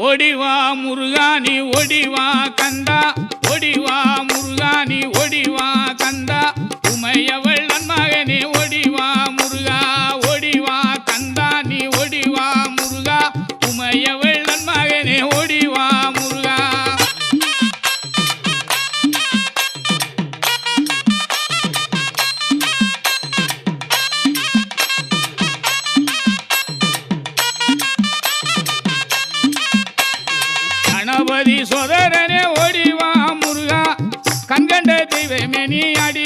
ஓடிவா முருகானி ஓடிவா கந்தா ஓடிவா முருகானி ஓடிவா கந்தா உமையவள் நன்மகனே ஓடிவா முருகா ஓடிவா கந்தா நீ ஓடிவா முருகா உமையவள் நன்மகனே ஓடிவா முருகா கணபதி சோதரனே ஓடிவா முருகா கண்கண்ட தெய்வமே நீ அடி